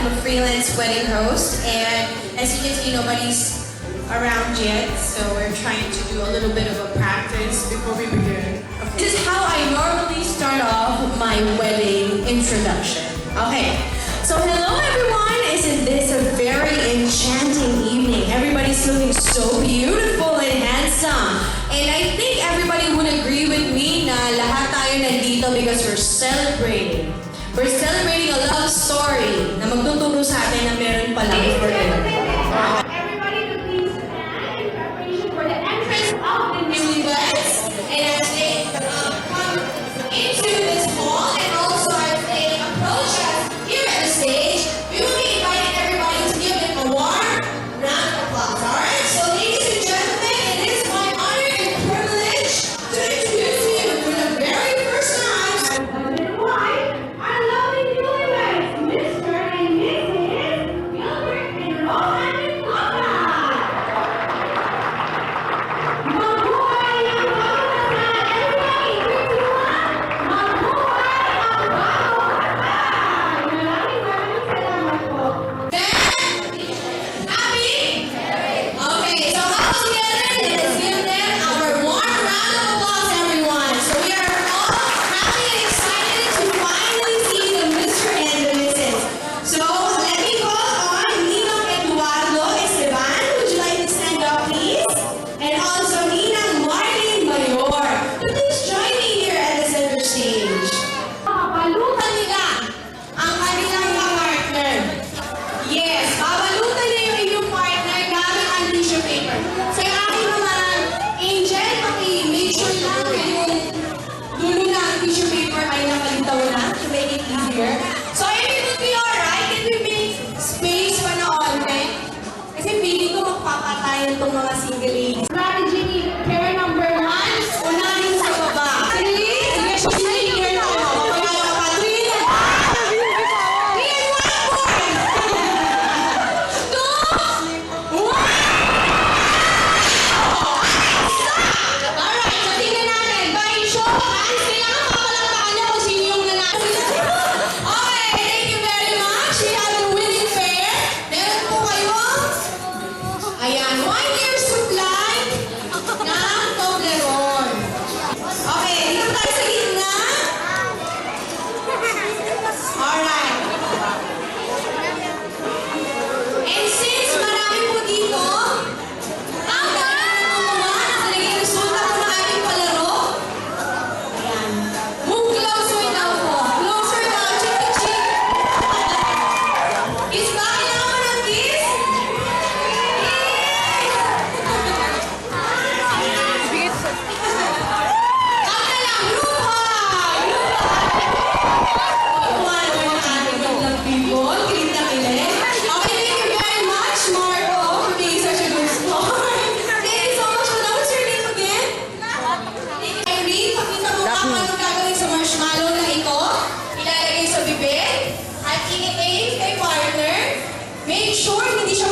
I'm a freelance wedding host, and as you can see, nobody's around yet, so we're trying to do a little bit of a practice before we begin. Okay. This is how I normally start off my wedding introduction. Okay, so hello everyone. Isn't this a very enchanting evening? Everybody's looking so beautiful and handsome. And I think everybody would agree with me na lahat tayo nandito because we're celebrating. We're celebrating a love story na magtuturo sa atin na meron palang forever. Everybody to please stand in preparation for the entrance of the newlyweds. And as they come into this hall and also as they approach us here at the stage, we will be inviting everybody to give them a warm round of applause. Alright? So ladies and gentlemen, it is my honor and privilege to introduce you for the very first time husband and wife, our lovely newlyweds, Mr. and Mrs. Gilbert and Rohan Plata. Mabuhay ang bagong kasal! Everybody, 3, 2, 1. Mabuhay ang bagong kasal! Maraming salamat po. Happy? Okay, so all together, let's give them our warm round of applause, everyone. So we are all happy and excited to finally see the Mr. and the Mrs. So let me call on Ninang Eduardo Esteban. Would you like to stand up, please? And also Ninang Marlene Mayor. Please join me here at the center stage. Babalutan nila ang kanilang mga partner. Yes, babalutan niyo yung inyong partner gamit ang tissue paper. Sa aking mga angel, paki-make sure lang na yung dulo ng tissue paper ay nakalitaw na to make it easier. So if it would be alright, can we make space pa na onte? Kasi feeling ko magpapatayan itong mga single ladies. Strategy ni pair number 1, unahin sa baba. Especially pair number 1. Papayala ka pa. 3 and 1 more. 2, 1. Alright, so tingnan natin. By show of hands, kailangan mapalakpakan niyo kung sino yung nanalo. Okay, thank you very much. We have the winning pair. Meron po kayo. Ayan, 1 year's supply ng Toblerone. Okay, dito tayo sa gitna. Alright. And since marami po dito, ang galing na gumawa, naging resulta po ng ating palaro. Ayan. Move closer daw po. Closer daw, cheek to cheek. Kiss ba? Kailangan mo ng kiss? Kaka lang, group hug! One more time, lang people. Kilig na kilig. Okay, thank you very much, Marco, for being such a good sport. Thank you so much. What's your name again? Irene, pakita mo ka kung anong gagawin sa marshmallow na ito. Ilalagay sa bibig. At i-aim kay partner. Make sure hindi siya